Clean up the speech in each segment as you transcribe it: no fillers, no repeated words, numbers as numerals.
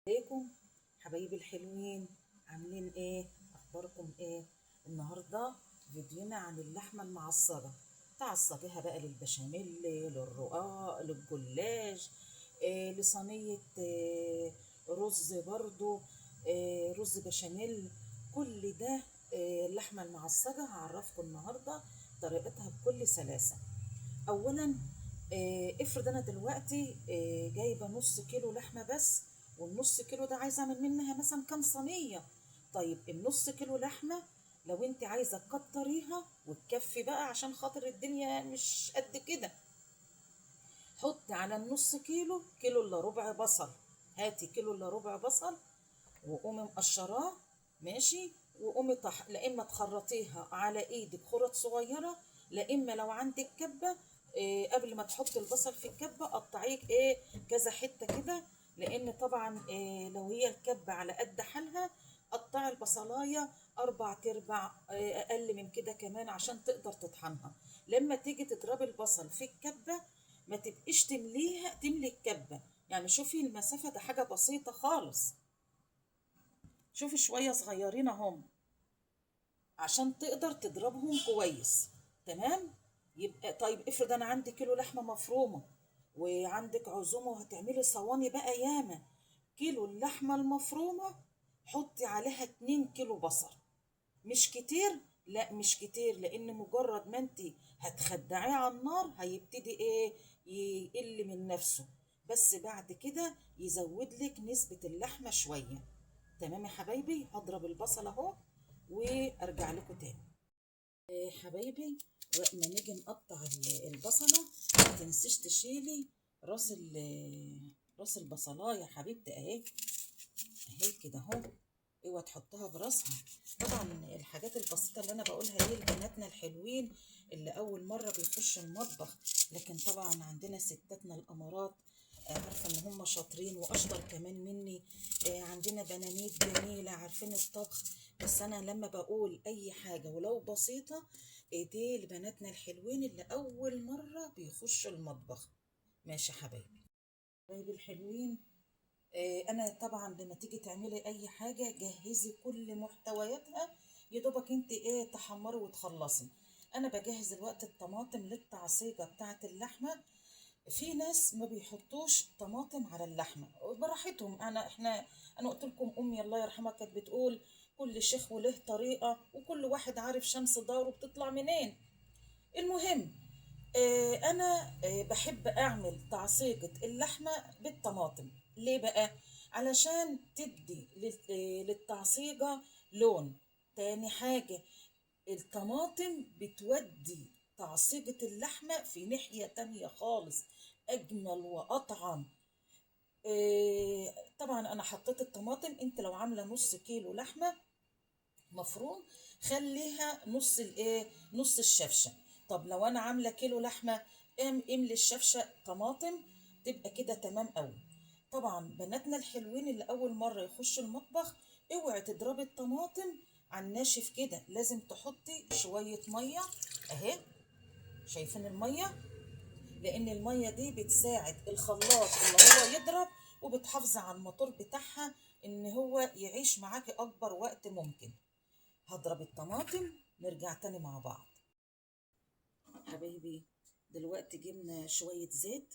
عليكم حبايبي الحلوين، عاملين ايه؟ اخباركم ايه؟ النهارده فيديونا عن اللحمه المعصجه. تعصجيها بقى للبشاميل، للرقاق، للجلاش، لصينيه، رز برضو، رز بشاميل، كل ده. اللحمه المعصجه هعرفكم النهارده طريقتها بكل سلاسه. اولا، افرض انا دلوقتي جايبه نص كيلو لحمه بس، والنص كيلو ده عايزه اعمل منها مثلا كام صينيه. طيب النص كيلو لحمه لو انت عايزه تكتريها وتكفي بقى عشان خاطر الدنيا مش قد كده، حطي على النص كيلو كيلو الا ربع بصل. هاتي كيلو الا ربع بصل وقومي مقشراه، ماشي، وقومي لا اما تخرطيها على ايدك خرط صغيره، لا اما لو عندك كبه، قبل ما تحطي البصل في الكبه قطعيه كذا حته كده، لان طبعا لو هي الكبه على قد حالها قطعي البصلايه اربع تربع، اقل من كده كمان عشان تقدر تطحنها. لما تيجي تضربي البصل في الكبه ما تبقيش تملي الكبه، يعني شوفي المسافه، ده حاجه بسيطه خالص. شوفي شوية صغيرين اهم عشان تقدر تضربهم كويس. تمام. يبقى طيب افرض انا عندي كيلو لحمة مفرومة وعندك عزومة وهتعملي صواني بقى ياما، كيلو اللحمة المفرومة حطي عليها 2 كيلو بصل. مش كتير، لا مش كتير، لان مجرد ما انت هتخدعيه على النار هيبتدي يقل من نفسه، بس بعد كده يزود لك نسبة اللحمة شوية. تمام يا حبايبي، هضرب البصل اهو وارجع لكم تاني. حبايبي، وقت ما نيجي نقطع البصلة ما تنسيش تشيلي راس راس البصلايه يا حبيبتي، اهي اهي كده اهو، اوعى تحطها براسها. طبعا الحاجات البسيطه اللي انا بقولها دي لبناتنا الحلوين اللي اول مره بيخشوا المطبخ، لكن طبعا عندنا ستاتنا الامارات عارفه ان هم شاطرين واشطر كمان مني. عندنا بنانيت جميله عارفين الطبخ، بس انا لما بقول اي حاجه ولو بسيطه دي لبناتنا الحلوين اللي اول مره بيخشوا المطبخ. ماشي يا حبايبي، حبايبي الحلوين، انا طبعا لما تيجي تعملي اي حاجه جهزي كل محتوياتها، يا دوبك انت تحمري وتخلصي. انا بجهز الوقت الطماطم للتعصيجه بتاعه اللحمه. في ناس ما بيحطوش طماطم على اللحمه، براحتهم. انا قلت لكم امي الله يرحمها كانت بتقول كل شيخ وله طريقه وكل واحد عارف شمس داره بتطلع منين. المهم، انا بحب اعمل تعصيجة اللحمة بالطماطم. ليه بقى؟ علشان تدي للتعصيجة لون. تاني حاجة، الطماطم بتودي تعصيجة اللحمة في ناحية تانية خالص، اجمل واطعم. طبعا انا حطيت الطماطم، انت لو عاملة نص كيلو لحمة مفروم خليها نص الشفشه. طب لو انا عامله كيلو لحمه املي الشفشه طماطم، تبقى كده تمام قوي. طبعا بناتنا الحلوين اللي اول مره يخشوا المطبخ، اوعي تضربي الطماطم على الناشف كده، لازم تحطي شويه ميه اهي. شايفين الميه؟ لان الميه دي بتساعد الخلاط اللي هو يضرب، وبتحافظي على الموتور بتاعها ان هو يعيش معاكي اكبر وقت ممكن. هضرب الطماطم، نرجع تاني مع بعض. حبايبي، دلوقتي جبنا شوية زيت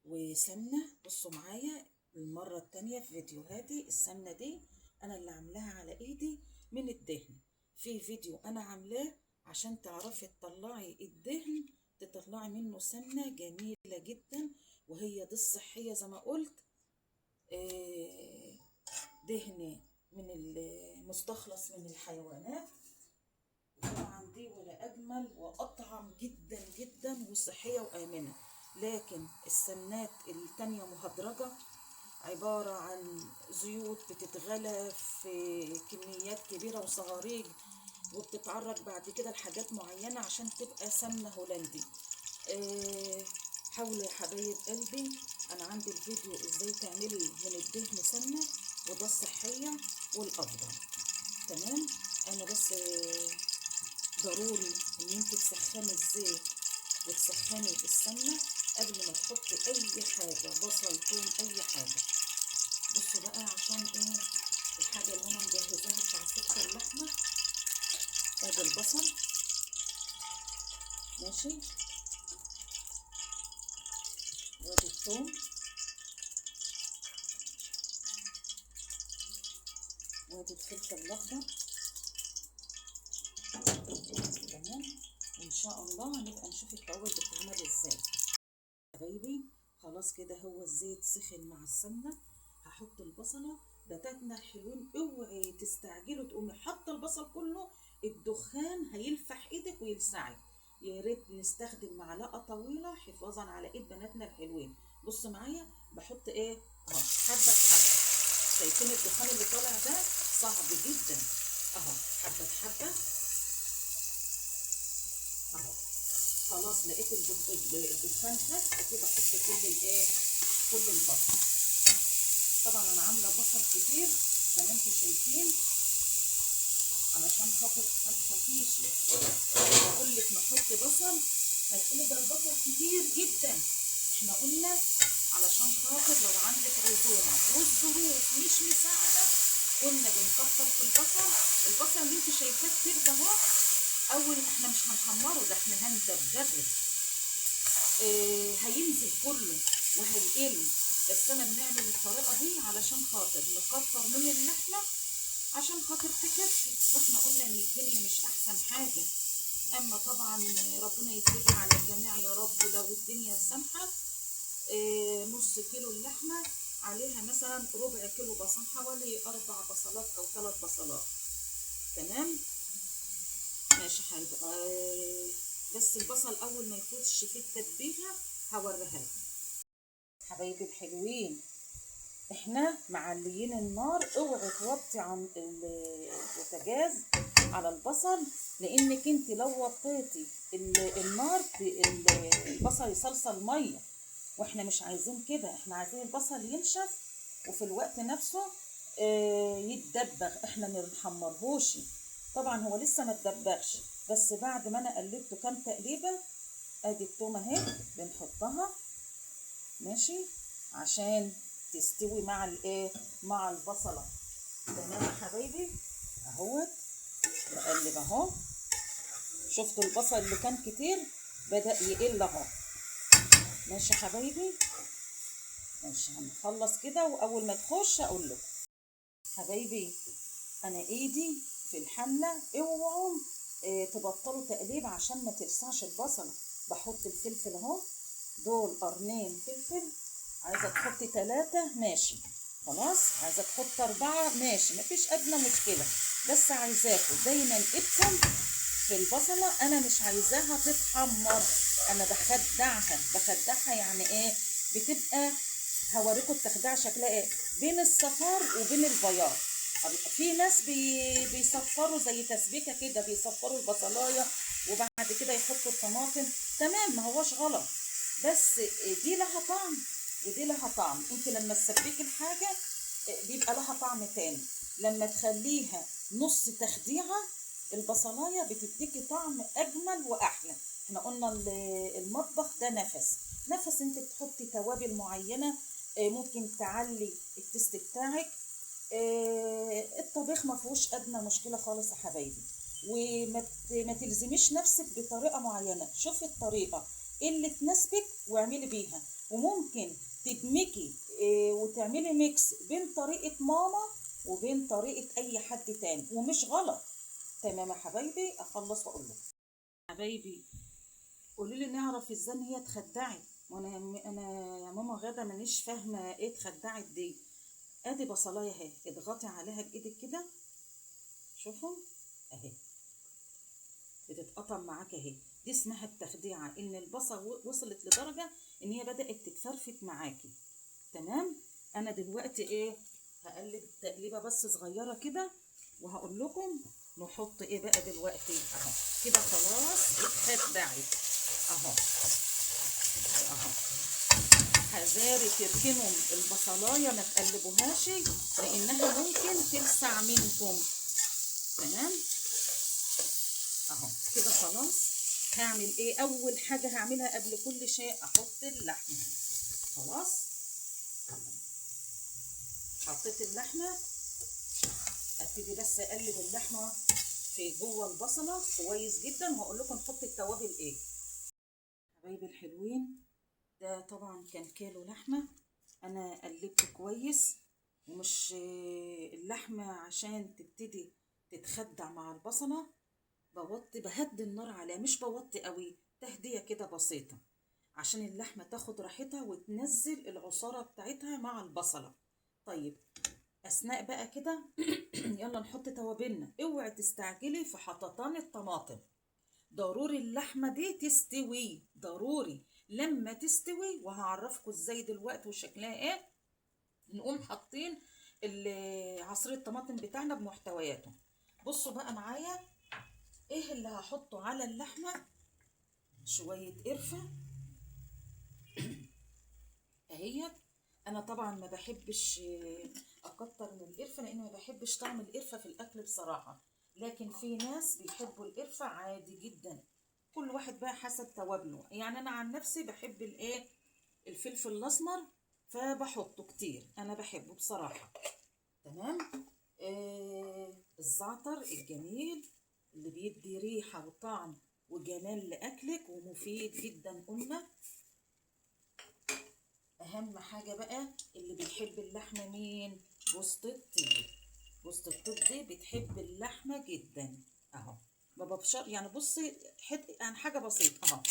وسمنة. بصوا معايا المرة التانية في فيديوهاتي، السمنة دي أنا اللي عاملاها على إيدي من الدهن. في فيديو أنا عاملاه عشان تعرفي تطلعي الدهن، تطلعي منه سمنة جميلة جدا، وهي دي الصحية زي ما قلت. دهن من المستخلص من الحيوانات، طبعا دي ولا اجمل واطعم جدا جدا وصحيه وامنه. لكن السمنات التانية مهدرجه، عباره عن زيوت بتتغلى في كميات كبيره وصغاريج، وبتتعرض بعد كده لحاجات معينه عشان تبقى سمنه هولندي. أه حاولوا يا حبايب قلبي، انا عندي الفيديو ازاي تعملي من الدهن سمنه، وده الصحيه والافضل. تمام. انا بس ضروري ان انت تسخني الزيت وتسخني السمنه قبل ما تحطي اي حاجه، بصل، ثوم، اي حاجه. بصوا بقى ادي البصل ماشي، وادي الثوم، وادي الفلفل الاخضر. تمام. وان شاء الله هنبقى نشوف التوابل بتتعمل ازاي. حبايبي خلاص كده هو الزيت سخن مع السمنه. هحط البصله بتاعتنا الحلوين، اوعي تستعجلوا تقومي حاطه البصل كله، الدخان هيلفح ايدك ويلسعك. يا ريت نستخدم معلقه طويله حفاظا على ايد بناتنا الحلوين. بص معايا بحط ايه اهو، حبه بحبه. شايفين الدخان اللي طالع ده صعب جدا اهو، حبه بحبه اهو. خلاص لقيت الدخان خف كده، احط كل الايه، كل البصل. طبعا انا عامله بصل كتير زي ما انتم شايفين علشان خاطر ما تخافيش. بقول لك نحط بصل هتقولي ده البصل كتير جدا، احنا قلنا علشان خاطر لو عندك عزومه والظروف مش مساعده قلنا بنكتر في البصل. البصل اللي انت شايفاه كتير ده اهو، اول احنا مش هنحمره، ده احنا هندبره. هينزل كله وهيقل، بس انا بنعمل الطريقه دي علشان خاطر نكتر من اللحمه عشان خاطر تكفي، واحنا قلنا ان الدنيا مش احسن حاجه. اما طبعا ربنا يفرجها على الجميع يا رب. لو الدنيا سامحه نص كيلو اللحمه عليها مثلا ربع كيلو بصل، حوالي 4 بصلات او 3 بصلات. تمام ماشي. هيبقى بس البصل اول ما يخش في التتبيله هوريها لكم. حبايبي الحلوين احنا معليين النار، اوعي توطي عن البوتاجاز على البصل، لانك انت لو وطيتي النار البصل يصلصل ميه، واحنا مش عايزين كده. احنا عايزين البصل ينشف وفي الوقت نفسه يتدبغ، احنا ما بنحمرهوش. طبعا هو لسه ما اتدبغش، بس بعد ما انا قلبته كام تقليبه. ادي التومه اهي بنحطها ماشي عشان تستوي مع الايه، مع البصله. تمام يا حبايبي اهوت بقلب اهو. شفتوا البصل اللي كان كتير بدأ يقل اهو. ماشي يا حبايبي ماشي. هنخلص كده واول ما تخش اقول لكم. حبايبي انا ايدي في الحله، اوعوا تبطلوا تقليب عشان ما تلسعش البصله. بحط الفلفل اهو، دول قرنين فلفل. عايزه تحطي 3 ماشي خلاص، عايزه تحط 4 ماشي، مفيش ادنى مشكله. بس عايزاكم دايما ايدكم في البصله، انا مش عايزاها تتحمر، انا بخدعها يعني ايه، بتبقى هوريكم التخديعه شكلها ايه، بين الصفار وبين البياض. في ناس بيصفروا زي تسبيكه كده، بيصفروا البصلايه وبعد كده يحطوا الطماطم. تمام ما هوش غلط، بس دي لها طعم ودي لها طعم. انت لما تسبكي الحاجه بيبقى لها طعم تاني، لما تخليها نص تخديعه البصلايه بتديكي طعم اجمل واحلى. احنا قلنا المطبخ ده نفس انت بتحطي توابل معينه ممكن تعلي التست بتاعك. الطبيخ ما فيهوش ادنى مشكله خالص يا حبايبي، وما تلزميش نفسك بطريقه معينه. شوفي الطريقه اللي تناسبك واعملي بيها، وممكن تدمجي وتعملي ميكس بين طريقه ماما وبين طريقه اي حد تاني، ومش غلط. تمام يا حبايبي اخلص واقول لكم. حبايبي قولوا لي نعرف ازاي ان هي اتخدعت، وانا يا ماما غاده مانيش فاهمه ايه اتخدعت دي. ادي بصلايه اهي، اضغطي عليها بايدك كده شوفوا اهي بتتقطم معاك اهي. دي اسمها التخديعه، ان البصل وصلت لدرجه ان هي بدات تتفرفت معاكي. تمام. انا دلوقتي ايه هقلب تقليبه بس صغيره كده، وهقول لكم نحط ايه بقى دلوقتي اهو. كده خلاص اتخدعت اهو اهو. حذاري تركنوا البصلايه ما تقلبوهاش لانها ممكن تلسع منكم. تمام اهو كده خلاص. هعمل ايه اول حاجه هعملها قبل كل شيء، احط اللحمه. خلاص حطيت اللحمه، ابتدي بس اقلب اللحمه في جوه البصله كويس جدا، وهقول لكم نحط التوابل ايه. حبايبي الحلوين، ده طبعا كان كيلو لحمه، انا قلبته كويس، ومش اللحمه عشان تبتدي تتخدع مع البصله بهدي النار عليها، مش بوطي قوي، تهديه كده بسيطه عشان اللحمه تاخد راحتها وتنزل العصاره بتاعتها مع البصله. طيب اثناء بقى كده يلا نحط توابلنا. اوعي تستعجلي في حططان الطماطم، ضروري اللحمه دي تستوي، ضروري لما تستوي، وهعرفكم ازاي دلوقتي وشكلها ايه، نقوم حاطين عصير الطماطم بتاعنا بمحتوياته. بصوا بقى معايا ايه اللي هحطه على اللحمه. شويه قرفه اهيت. انا طبعا ما بحبش اكتر من القرفه، لان ما بحبش طعم القرفه في الاكل بصراحه، لكن في ناس بيحبوا القرفه عادي جدا، كل واحد بقى حسب توابله. يعني انا عن نفسي بحب الايه، الفلفل الاسمر، فبحطه كتير، انا بحبه بصراحه. تمام. الزعتر الجميل اللي بيدي ريحه وطعم وجمال لاكلك ومفيد جدا قلنا. اهم حاجه بقى اللي بيحب اللحمه مين؟ جوزة الطيب. جوزة الطيب دي بتحب اللحمه جدا اهو. ما ببشر يعني، بصي يعني حاجه بسيطه اهو،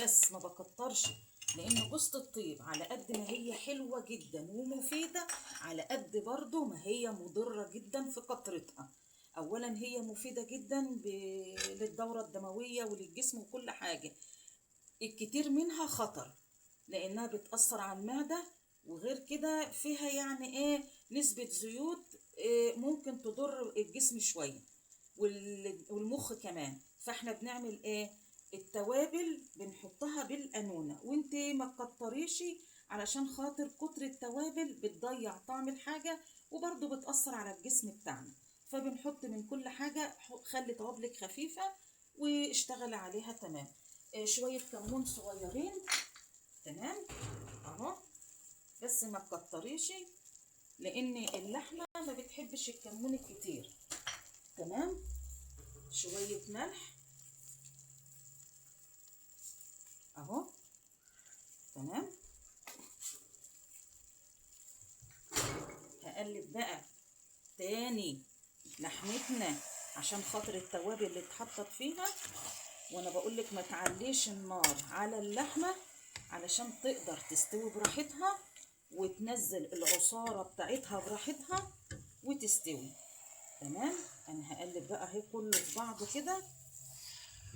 بس ما بكترش، لان جوزة الطيب على قد ما هي حلوه جدا ومفيده، على قد برضو ما هي مضره جدا في كترتها. اولا هي مفيده جدا للدوره الدمويه وللجسم وكل حاجه، الكتير منها خطر لانها بتأثر على المعدة، وغير كده فيها يعني ايه نسبة زيوت ممكن تضر الجسم شوية والمخ كمان. فاحنا بنعمل ايه، التوابل بنحطها بالقانونة، وانت ما تكتريش علشان خاطر كتر التوابل بتضيع طعم الحاجة وبرضه بتأثر على الجسم بتاعنا. فبنحط من كل حاجة، خلي توابلك خفيفة واشتغل عليها. تمام. شوية كمون صغيرين. تمام اهو، بس ما تكتريش لان اللحمة ما بتحبش الكمون الكتير. تمام. شوية ملح اهو. تمام. هقلب بقى تاني لحمتنا عشان خاطر التوابل اللي اتحطت فيها، وانا بقولك ما تعليش النار على اللحمة علشان تقدر تستوي براحتها وتنزل العصارة بتاعتها براحتها وتستوي. تمام. انا هقلب بقى اهي كله في بعضه كده،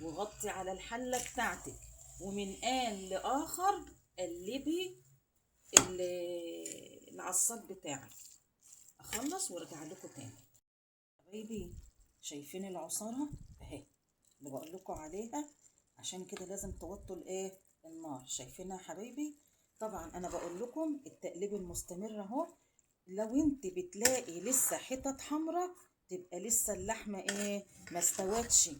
وغطي على الحلة بتاعتك، ومن آن لآخر قلبي العصاج بتاعك. اخلص وارجع لكم تاني. حبايبي شايفين العصارة اهي اللي بقول لكم عليها، عشان كده لازم توطوا الايه، النار. شايفينها يا حبايبي؟ طبعا انا بقول لكم التقليب المستمر اهو. لو انت بتلاقي لسه حتت حمراء تبقى لسه اللحمه ايه، ما استوتش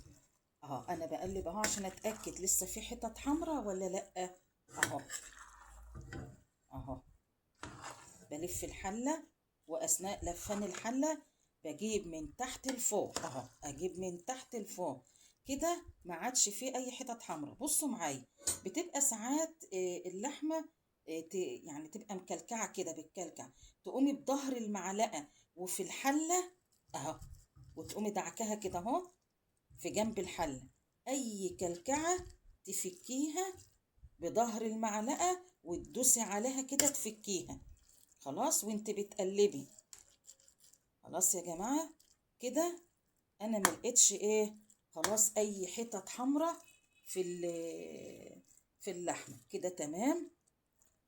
اهو. انا بقلب اهو عشان اتاكد لسه في حتت حمراء ولا لا اهو. اهو بلف الحله، واثناء لفان الحله بجيب من تحت لفوق اهو، اجيب من تحت لفوق كده، ما عادش فيه اي حتت حمراء. بصوا معايا، بتبقى ساعات اللحمه يعني تبقى مكلكعه كده بالكلكع، تقومي بظهر المعلقه وفي الحله اهو، وتقومي دعكها كده اهو في جنب الحله، اي كلكعه تفكيها بظهر المعلقه وتدوسي عليها كده تفكيها. خلاص وانت بتقلبي. خلاص يا جماعه كده انا ملقتش ايه، خلاص اي حتت حمراء في اللحمه كده. تمام.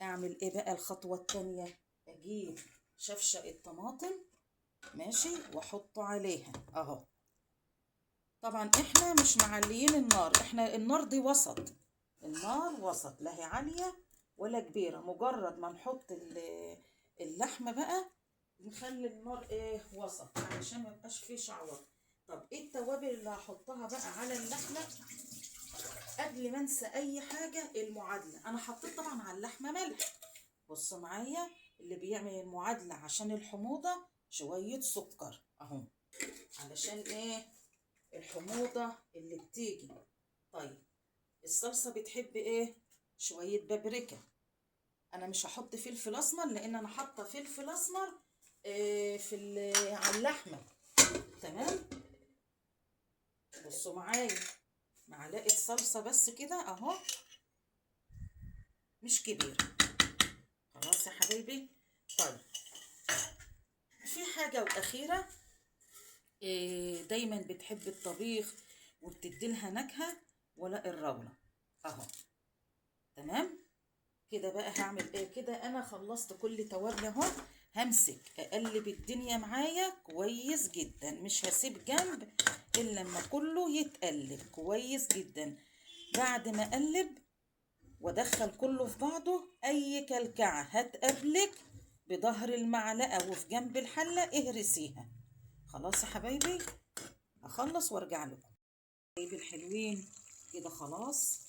اعمل ايه بقى الخطوه التانية، اجيب شفشق الطماطم ماشي واحطه عليها اهو. طبعا احنا مش معليين النار، احنا النار دي وسط، النار وسط، لا هي عاليه ولا كبيره، مجرد ما نحط اللحمه بقى نخلي النار ايه، وسط، علشان ما يبقاش فيه شعور. طب ايه التوابل اللي هحطها بقى على اللحمه قبل ما انسى اي حاجه؟ المعادله. انا حطيت طبعا على اللحمه ملح، بصوا معايا اللي بيعمل المعادله عشان الحموضه، شويه سكر اهو، علشان ايه؟ الحموضة اللي بتيجي. طيب الصلصة بتحب ايه؟ شوية بابريكا. انا مش هحط فلفل اسمر لان انا حاطة فلفل اسمر على اللحمة. تمام. بصوا معايا، معلقة صلصة بس كده اهو، مش كبيرة. خلاص يا حبايبي. طيب في حاجة وأخيرة، دايما بتحب الطبيخ وبتديلها نكهة، ورق الراولة اهو. تمام كده بقى. هعمل ايه كده؟ انا خلصت كل توابل اهو. همسك اقلب الدنيا معايا كويس جدا، مش هسيب جنب الا لما كله يتقلب كويس جدا. بعد ما اقلب وادخل كله في بعضه، اي كلكعه هتقابلك بظهر المعلقه وفي جنب الحله اهرسيها. خلاص يا حبايبي، اخلص وارجع لكم. حبايبي الحلوين، كده خلاص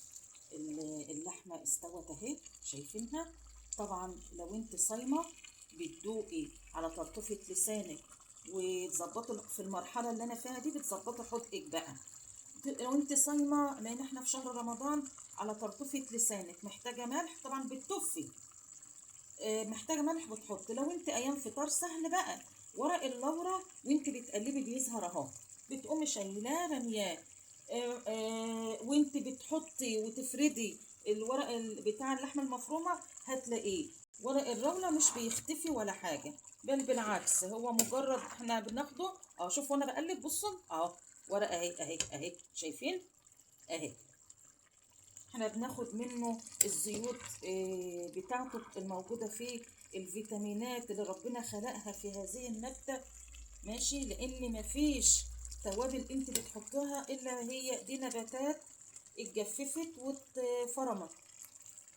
اللحمه استوت اهي، شايفينها؟ طبعا لو انت صايمه بتدوقي على طرطفه لسانك وتظبطي في المرحله اللي انا فيها دي، بتظبطي حدقك بقى. لو انت صايمه، لان احنا في شهر رمضان، على طرطفه لسانك محتاجه ملح طبعا بتطفي، محتاجه ملح بتحط. لو انت ايام فطار سهل بقى، ورق اللورة وانت بتقلبي بيظهر اهو، بتقومي شايلاه رمياه. وانت بتحطي وتفردي الورق بتاع اللحمه المفرومه، هتلاقيه ورق الرولة مش بيختفي ولا حاجه، بل بالعكس، هو مجرد احنا بناخده اه. شوفوا وانا بقلب، بصوا اهو، ورقه اهي اهي اهي، شايفين؟ اهي. احنا بناخد منه الزيوت بتاعته الموجودة فيه، الفيتامينات اللي ربنا خلقها في هذه النبتة. ماشي، لان مفيش توابل انت بتحطها الا هي دي نباتات اتجففت واتفرمت.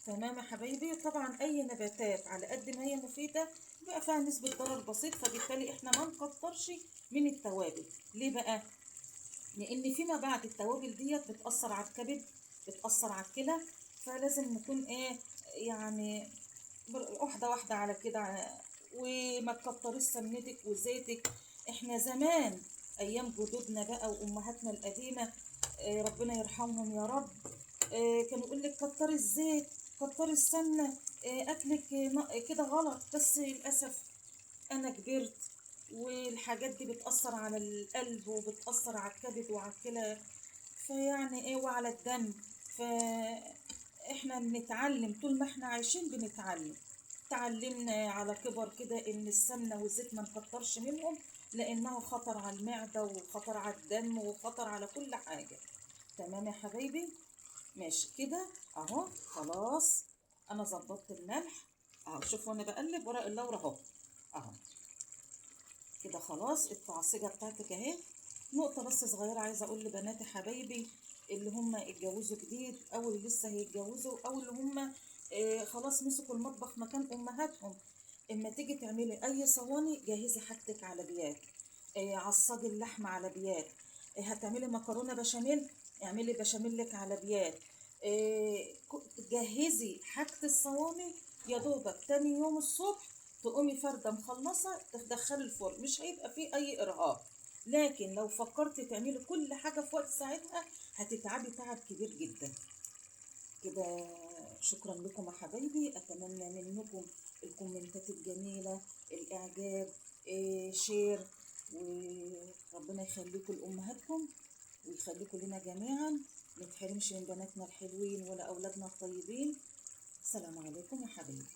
تمام يا حبايبي. طبعا اي نباتات على قد ما هي مفيدة بقى فيها نسبة ضرر بسيط، فبالتالي احنا ما نكترش من التوابل. ليه بقى؟ لان فيما بعد التوابل ديت بتاثر على الكبد، بتاثر على الكلى، فلازم نكون ايه يعني، واحده واحده على كده. وما تكتريش سمنتك وزيتك. احنا زمان ايام جدودنا بقى وامهاتنا القديمه، ربنا يرحمهم يا رب، كانوا يقول لك كتري الزيت، كتري السمنه، اكلك كده غلط. بس للاسف انا كبرت، والحاجات دي بتأثر على القلب وبتأثر على الكبد وعلى الكلى، فيعني ايه، وعلى الدم. فاحنا بنتعلم طول ما احنا عايشين، بنتعلم. تعلمنا على كبر كده ان السمنة والزيت ما نكترش منهم، لانها خطر على المعدة وخطر على الدم وخطر على كل حاجة. تمام يا حبايبي. ماشي كده اهو. خلاص انا ظبطت الملح اهو. شوفوا انا بقلب ورق اللورا اهو اهو كده. خلاص التعصيجه بتاعتك اهي. نقطه بس صغيره عايزه اقول لبناتي حبايبي اللي هم اتجوزوا جديد، او اللي لسه هيتجوزوا، او اللي هم خلاص مسكوا المطبخ مكان امهاتهم. اما تيجي تعملي اي صواني، جهزي حاجتك على بيات. عصجي اللحمه على بيات. هتعملي مكرونه بشاميل، اعملي بشاميلك على بيات. جهزي حاجه الصواني، يا دوبك تاني يوم الصبح تقومي فردة مخلصة تدخلي الفرن، مش هيبقى فيه أي إرهاق. لكن لو فكرتي تعملي كل حاجة في وقت ساعتها، هتتعبي تعب كبير جدا كده. شكرا لكم يا حبايبي. أتمنى منكم الكومنتات الجميلة، الإعجاب، شير، وربنا يخليكم لأمهاتكم ويخليكم لنا جميعا. متحرمش من بناتنا الحلوين ولا أولادنا الطيبين. السلام عليكم يا حبايبي.